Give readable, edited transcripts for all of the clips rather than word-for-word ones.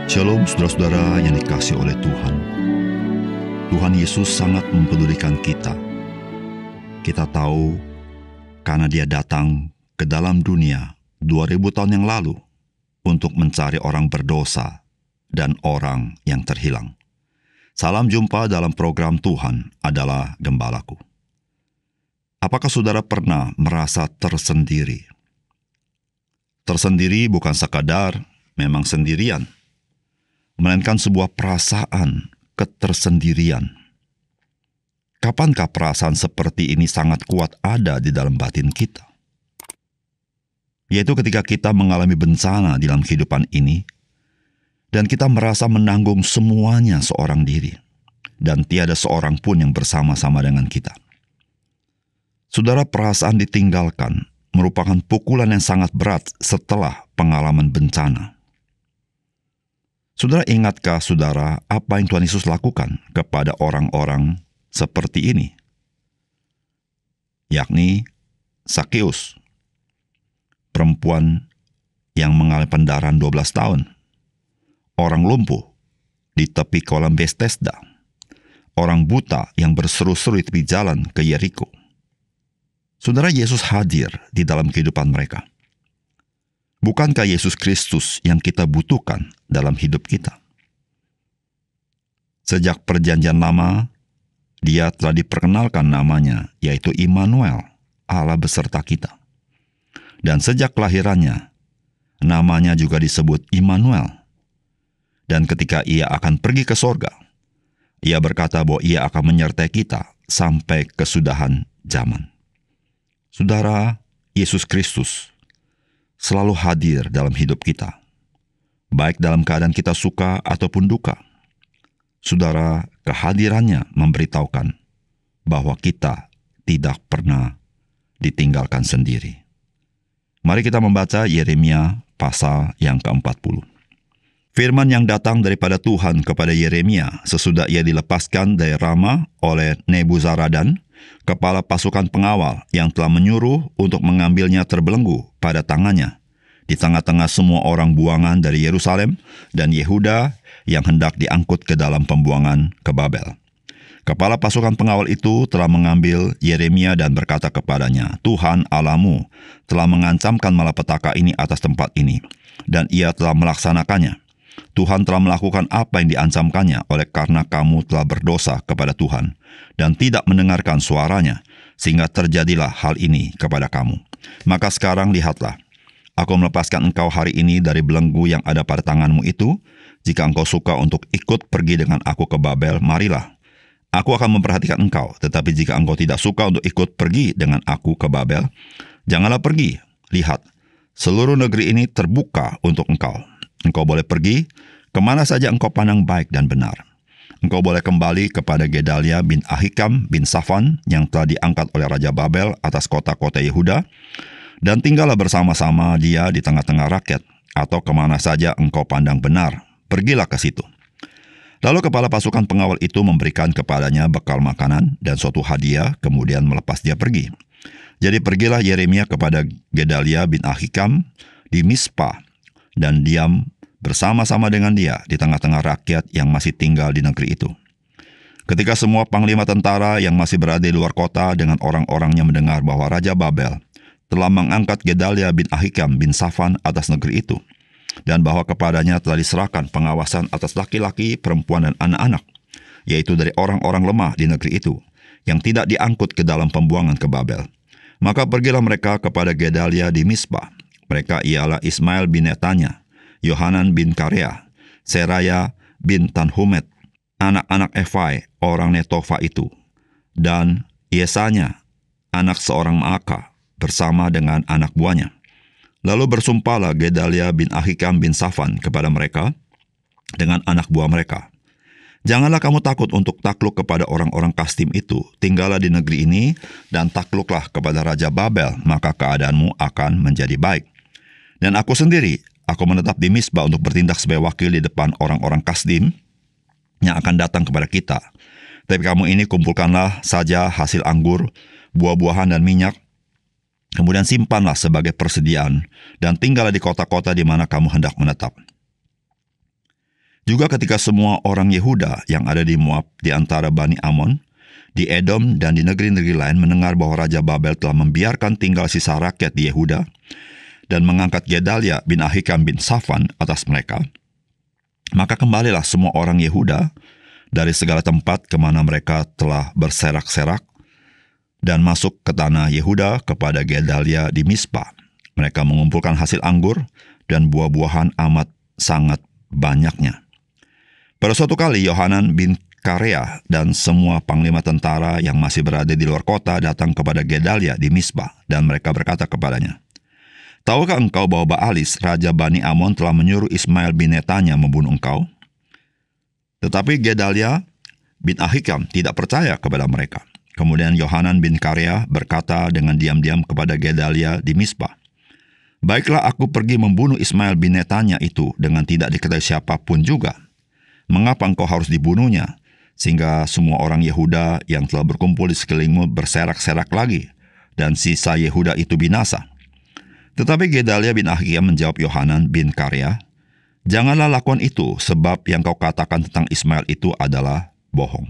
Shalom saudara-saudara yang dikasihi oleh Tuhan. Tuhan Yesus sangat mempedulikan kita. Kita tahu karena Dia datang ke dalam dunia 2000 tahun yang lalu untuk mencari orang berdosa dan orang yang terhilang. Salam jumpa dalam program Tuhan adalah Gembalaku. Apakah saudara pernah merasa tersendiri? Tersendiri bukan sekadar memang sendirian, melainkan sebuah perasaan ketersendirian. Kapankah perasaan seperti ini sangat kuat ada di dalam batin kita? Yaitu ketika kita mengalami bencana di dalam kehidupan ini, dan kita merasa menanggung semuanya seorang diri, dan tiada seorang pun yang bersama-sama dengan kita. Saudara, perasaan ditinggalkan merupakan pukulan yang sangat berat setelah pengalaman bencana. Saudara, ingatkah saudara apa yang Tuhan Yesus lakukan kepada orang-orang seperti ini? Yakni Zakeus, perempuan yang mengalami pendarahan 12 tahun, orang lumpuh di tepi kolam Bethesda, orang buta yang berseru-seru di tepi jalan ke Yeriko. Saudara, Yesus hadir di dalam kehidupan mereka. Bukankah Yesus Kristus yang kita butuhkan dalam hidup kita? Sejak perjanjian lama, Dia telah diperkenalkan namanya, yaitu Immanuel, Allah beserta kita. Dan sejak kelahirannya, namanya juga disebut Immanuel. Dan ketika Ia akan pergi ke sorga, Ia berkata bahwa Ia akan menyertai kita sampai kesudahan zaman. Saudara, Yesus Kristus selalu hadir dalam hidup kita, baik dalam keadaan kita suka ataupun duka. Saudara, kehadirannya memberitahukan bahwa kita tidak pernah ditinggalkan sendiri. Mari kita membaca Yeremia pasal yang ke-40. Firman yang datang daripada Tuhan kepada Yeremia sesudah ia dilepaskan dari Rama oleh Nebuzaradan, kepala pasukan pengawal yang telah menyuruh untuk mengambilnya terbelenggu pada tangannya di tengah-tengah semua orang buangan dari Yerusalem dan Yehuda yang hendak diangkut ke dalam pembuangan ke Babel. Kepala pasukan pengawal itu telah mengambil Yeremia dan berkata kepadanya, Tuhan Allahmu telah mengancamkan malapetaka ini atas tempat ini, dan ia telah melaksanakannya. Tuhan telah melakukan apa yang diancamkannya oleh karena kamu telah berdosa kepada Tuhan dan tidak mendengarkan suaranya, sehingga terjadilah hal ini kepada kamu. Maka sekarang lihatlah, aku melepaskan engkau hari ini dari belenggu yang ada pada tanganmu itu. Jika engkau suka untuk ikut pergi dengan aku ke Babel, marilah. Aku akan memperhatikan engkau, tetapi jika engkau tidak suka untuk ikut pergi dengan aku ke Babel, janganlah pergi. Lihat, seluruh negeri ini terbuka untuk engkau. Engkau boleh pergi kemana saja engkau pandang baik dan benar. Engkau boleh kembali kepada Gedalia bin Ahikam bin Safan yang telah diangkat oleh Raja Babel atas kota-kota Yehuda, dan tinggallah bersama-sama dia di tengah-tengah rakyat, atau kemana saja engkau pandang benar, pergilah ke situ. Lalu kepala pasukan pengawal itu memberikan kepadanya bekal makanan dan suatu hadiah, kemudian melepas dia pergi. Jadi pergilah Yeremia kepada Gedalia bin Ahikam di Mispa, dan diam bersama-sama dengan dia di tengah-tengah rakyat yang masih tinggal di negeri itu. Ketika semua panglima tentara yang masih berada di luar kota dengan orang-orangnya mendengar bahwa Raja Babel telah mengangkat Gedalia bin Ahikam bin Safan atas negeri itu, dan bahwa kepadanya telah diserahkan pengawasan atas laki-laki, perempuan, dan anak-anak, yaitu dari orang-orang lemah di negeri itu, yang tidak diangkut ke dalam pembuangan ke Babel. Maka pergilah mereka kepada Gedalia di Mispa. Mereka ialah Ismail bin Netanya, Yohanan bin Karea, Seraya bin Tanhumet, anak-anak Efai, orang Netofa itu, dan Yesanya, anak seorang Maaka, bersama dengan anak buahnya. Lalu bersumpahlah Gedalia bin Ahikam bin Safan kepada mereka dengan anak buah mereka, janganlah kamu takut untuk takluk kepada orang-orang Kasdim itu. Tinggallah di negeri ini dan takluklah kepada Raja Babel, maka keadaanmu akan menjadi baik. Dan aku sendiri, aku menetap di Mispa untuk bertindak sebagai wakil di depan orang-orang Kasdim yang akan datang kepada kita. Tapi kamu ini kumpulkanlah saja hasil anggur, buah-buahan dan minyak, kemudian simpanlah sebagai persediaan, dan tinggallah di kota-kota di mana kamu hendak menetap. Juga ketika semua orang Yehuda yang ada di Moab, di antara Bani Amon, di Edom dan di negeri-negeri lain mendengar bahwa Raja Babel telah membiarkan tinggal sisa rakyat di Yehuda dan mengangkat Gedalia bin Ahikam bin Safan atas mereka, maka kembalilah semua orang Yehuda dari segala tempat kemana mereka telah berserak-serak dan masuk ke tanah Yehuda kepada Gedalia di Mispa. Mereka mengumpulkan hasil anggur dan buah-buahan amat sangat banyaknya. Pada suatu kali Yohanan bin Karea dan semua panglima tentara yang masih berada di luar kota datang kepada Gedalia di Mispa, dan mereka berkata kepadanya, "Tahukah engkau bahwa Baalis, raja Bani Amon, telah menyuruh Ismail bin Netanya membunuh engkau?" Tetapi Gedalia bin Ahikam tidak percaya kepada mereka. Kemudian Yohanan bin Karea berkata dengan diam-diam kepada Gedalia di Mispa, "Baiklah, aku pergi membunuh Ismail bin Netanya itu dengan tidak diketahui siapapun juga. Mengapa engkau harus dibunuhnya, sehingga semua orang Yehuda yang telah berkumpul di sekelilingmu berserak-serak lagi, dan sisa Yehuda itu binasa?" Tetapi Gedalia bin Ahikam menjawab Yohanan bin Karea, "Janganlah lakukan itu, sebab yang kau katakan tentang Ismail itu adalah bohong."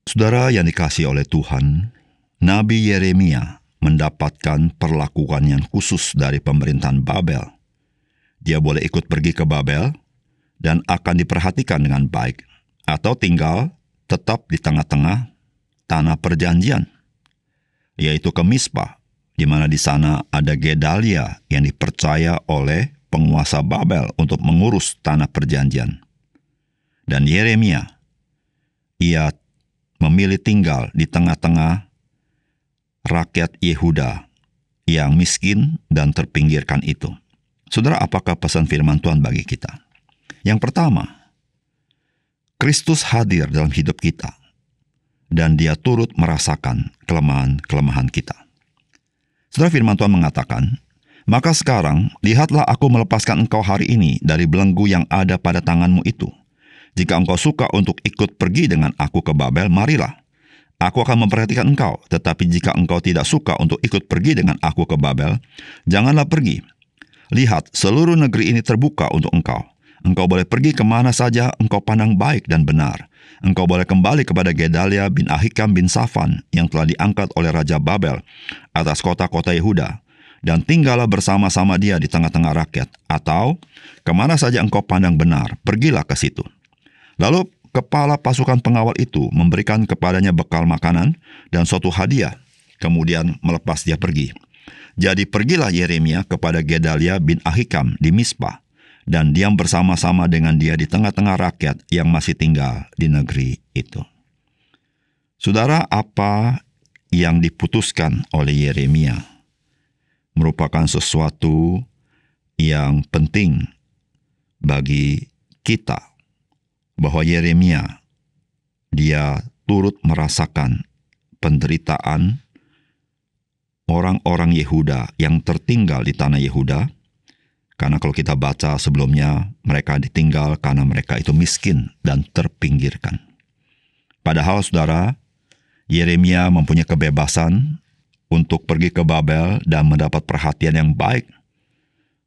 Saudara yang dikasihi oleh Tuhan, Nabi Yeremia mendapatkan perlakuan yang khusus dari pemerintahan Babel. Dia boleh ikut pergi ke Babel dan akan diperhatikan dengan baik, atau tinggal tetap di tengah-tengah tanah perjanjian, yaitu ke Mispa, di mana di sana ada Gedalia yang dipercaya oleh penguasa Babel untuk mengurus tanah perjanjian. Dan Yeremia, ia memilih tinggal di tengah-tengah rakyat Yehuda yang miskin dan terpinggirkan itu. Saudara, apakah pesan firman Tuhan bagi kita? Yang pertama, Kristus hadir dalam hidup kita, dan dia turut merasakan kelemahan-kelemahan kita. Saudara, firman Tuhan mengatakan, "Maka sekarang, lihatlah aku melepaskan engkau hari ini dari belenggu yang ada pada tanganmu itu. Jika engkau suka untuk ikut pergi dengan aku ke Babel, marilah. Aku akan memperhatikan engkau. Tetapi jika engkau tidak suka untuk ikut pergi dengan aku ke Babel, janganlah pergi. Lihat, seluruh negeri ini terbuka untuk engkau. Engkau boleh pergi kemana saja engkau pandang baik dan benar. Engkau boleh kembali kepada Gedalia bin Ahikam bin Safan yang telah diangkat oleh Raja Babel atas kota-kota Yehuda, dan tinggallah bersama-sama dia di tengah-tengah rakyat. Atau kemana saja engkau pandang benar, pergilah ke situ." Lalu kepala pasukan pengawal itu memberikan kepadanya bekal makanan dan suatu hadiah, kemudian melepas dia pergi. Jadi pergilah Yeremia kepada Gedalia bin Ahikam di Mispa, dan diam bersama-sama dengan dia di tengah-tengah rakyat yang masih tinggal di negeri itu. Saudara, apa yang diputuskan oleh Yeremia merupakan sesuatu yang penting bagi kita, bahwa Yeremia, dia turut merasakan penderitaan orang-orang Yehuda yang tertinggal di tanah Yehuda. Karena kalau kita baca sebelumnya, mereka ditinggal karena mereka itu miskin dan terpinggirkan. Padahal saudara, Yeremia mempunyai kebebasan untuk pergi ke Babel dan mendapat perhatian yang baik.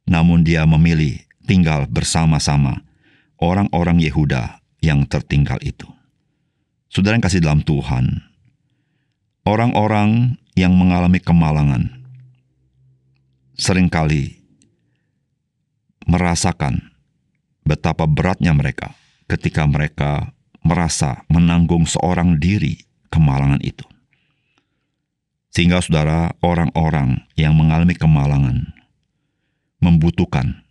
Namun dia memilih tinggal bersama-sama orang-orang Yehuda yang tertinggal itu. Saudara yang kasih dalam Tuhan, orang-orang yang mengalami kemalangan seringkali merasakan betapa beratnya mereka ketika mereka merasa menanggung seorang diri kemalangan itu. Sehingga saudara, orang-orang yang mengalami kemalangan membutuhkan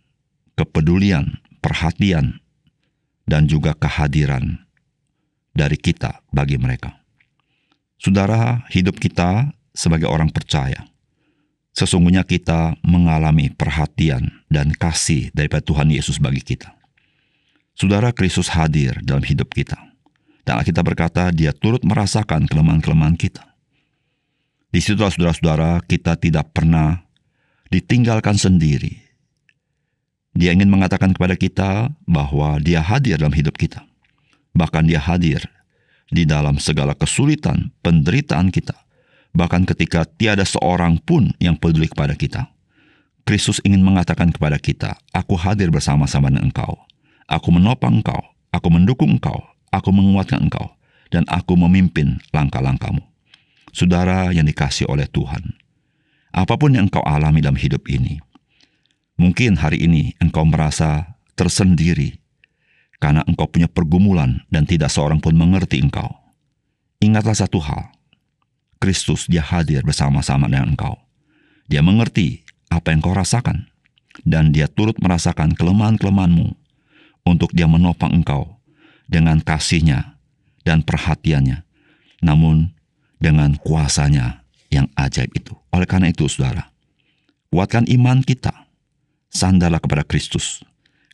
kepedulian, perhatian, dan juga kehadiran dari kita bagi mereka. Saudara, hidup kita sebagai orang percaya, sesungguhnya kita mengalami perhatian dan kasih daripada Tuhan Yesus bagi kita. Saudara, Kristus hadir dalam hidup kita. Dan kita berkata, dia turut merasakan kelemahan-kelemahan kita. Di situlah saudara-saudara, kita tidak pernah ditinggalkan sendiri. Dia ingin mengatakan kepada kita bahwa dia hadir dalam hidup kita. Bahkan dia hadir di dalam segala kesulitan, penderitaan kita. Bahkan ketika tiada seorang pun yang peduli kepada kita. Kristus ingin mengatakan kepada kita, "Aku hadir bersama-sama dengan engkau. Aku menopang engkau, aku mendukung engkau, aku menguatkan engkau, dan aku memimpin langkah-langkahmu. Saudara yang dikasihi oleh Tuhan, apapun yang engkau alami dalam hidup ini, mungkin hari ini engkau merasa tersendiri karena engkau punya pergumulan dan tidak seorang pun mengerti engkau. Ingatlah satu hal, Kristus dia hadir bersama-sama dengan engkau. Dia mengerti apa yang kau rasakan, dan dia turut merasakan kelemahan-kelemahanmu untuk dia menopang engkau dengan kasih-Nya dan perhatiannya, namun dengan kuasa-Nya yang ajaib itu. Oleh karena itu, saudara, kuatkan iman kita, sandarlah kepada Kristus,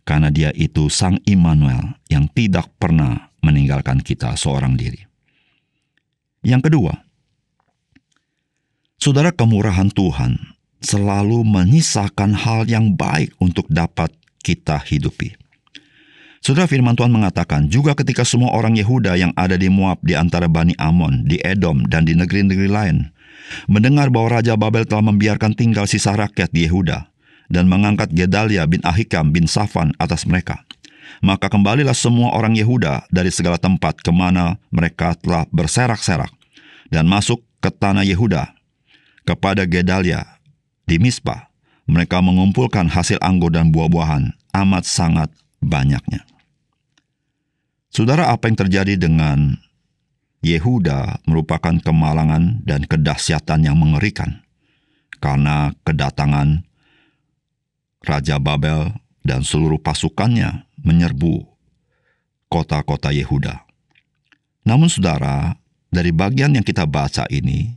karena dia itu Sang Immanuel yang tidak pernah meninggalkan kita seorang diri. Yang kedua, saudara, kemurahan Tuhan selalu menyisakan hal yang baik untuk dapat kita hidupi. Saudara, firman Tuhan mengatakan, juga ketika semua orang Yehuda yang ada di Moab, di antara Bani Amon, di Edom, dan di negeri-negeri lain, mendengar bahwa Raja Babel telah membiarkan tinggal sisa rakyat di Yehuda, dan mengangkat Gedalia bin Ahikam bin Safan atas mereka, maka kembalilah semua orang Yehuda dari segala tempat kemana mereka telah berserak-serak, dan masuk ke tanah Yehuda kepada Gedalia di Mispa. Mereka mengumpulkan hasil anggur dan buah-buahan amat sangat banyaknya. Saudara, apa yang terjadi dengan Yehuda merupakan kemalangan dan kedahsyatan yang mengerikan karena kedatangan Raja Babel dan seluruh pasukannya menyerbu kota-kota Yehuda. Namun saudara, dari bagian yang kita baca ini,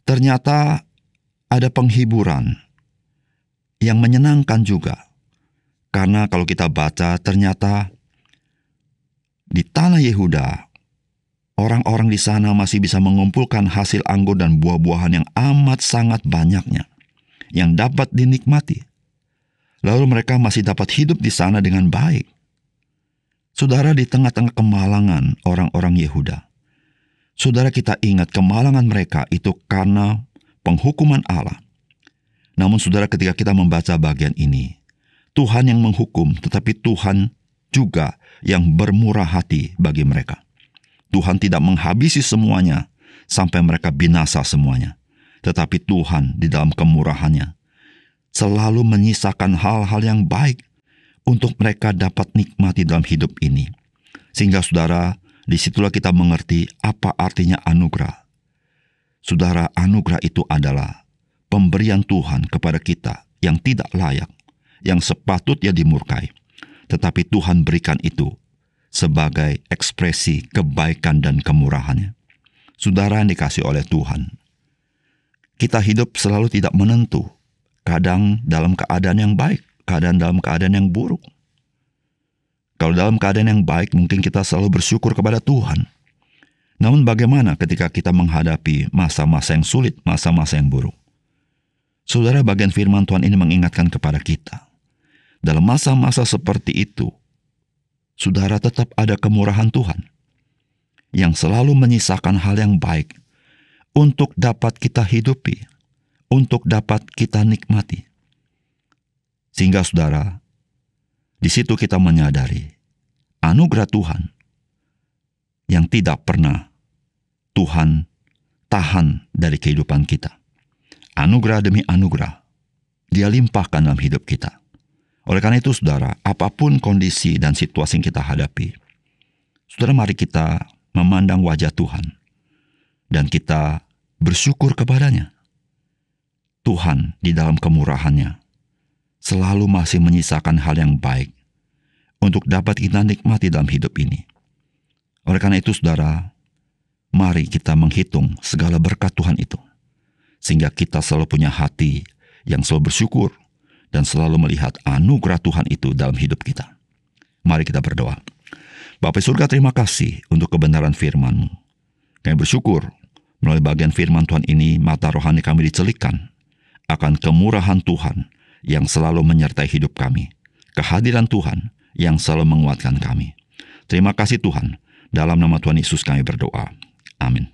ternyata ada penghiburan yang menyenangkan juga. Karena kalau kita baca, ternyata di tanah Yehuda, orang-orang di sana masih bisa mengumpulkan hasil anggur dan buah-buahan yang amat sangat banyaknya, yang dapat dinikmati. Lalu mereka masih dapat hidup di sana dengan baik. Saudara, di tengah-tengah kemalangan orang-orang Yehuda, saudara, kita ingat kemalangan mereka itu karena penghukuman Allah. Namun saudara, ketika kita membaca bagian ini, Tuhan yang menghukum, tetapi Tuhan juga yang bermurah hati bagi mereka. Tuhan tidak menghabisi semuanya sampai mereka binasa semuanya. Tetapi Tuhan di dalam kemurahannya selalu menyisakan hal-hal yang baik untuk mereka dapat nikmati dalam hidup ini. Sehingga saudara, disitulah kita mengerti apa artinya anugerah. Saudara, anugerah itu adalah pemberian Tuhan kepada kita yang tidak layak, yang sepatutnya dimurkai. Tetapi Tuhan berikan itu sebagai ekspresi kebaikan dan kemurahannya. Saudara yang dikasihi oleh Tuhan, kita hidup selalu tidak menentu. Kadang dalam keadaan yang baik, kadang dalam keadaan yang buruk. Kalau dalam keadaan yang baik, mungkin kita selalu bersyukur kepada Tuhan. Namun bagaimana ketika kita menghadapi masa-masa yang sulit, masa-masa yang buruk? Saudara, bagian firman Tuhan ini mengingatkan kepada kita. Dalam masa-masa seperti itu, saudara, tetap ada kemurahan Tuhan yang selalu menyisakan hal yang baik untuk dapat kita hidupi, untuk dapat kita nikmati. Sehingga saudara, di situ kita menyadari anugerah Tuhan yang tidak pernah Tuhan tahan dari kehidupan kita. Anugerah demi anugerah, Dia limpahkan dalam hidup kita. Oleh karena itu saudara, apapun kondisi dan situasi yang kita hadapi, saudara, mari kita memandang wajah Tuhan dan kita bersyukur kepada-Nya. Tuhan di dalam kemurahannya selalu masih menyisakan hal yang baik untuk dapat kita nikmati dalam hidup ini. Oleh karena itu saudara, mari kita menghitung segala berkat Tuhan itu, sehingga kita selalu punya hati yang selalu bersyukur dan selalu melihat anugerah Tuhan itu dalam hidup kita. Mari kita berdoa. Bapa surga, terima kasih untuk kebenaran firman-Mu. Kami bersyukur melalui bagian firman Tuhan ini, mata rohani kami dicelikkan akan kemurahan Tuhan yang selalu menyertai hidup kami, kehadiran Tuhan yang selalu menguatkan kami. Terima kasih Tuhan, dalam nama Tuhan Yesus kami berdoa. Amin.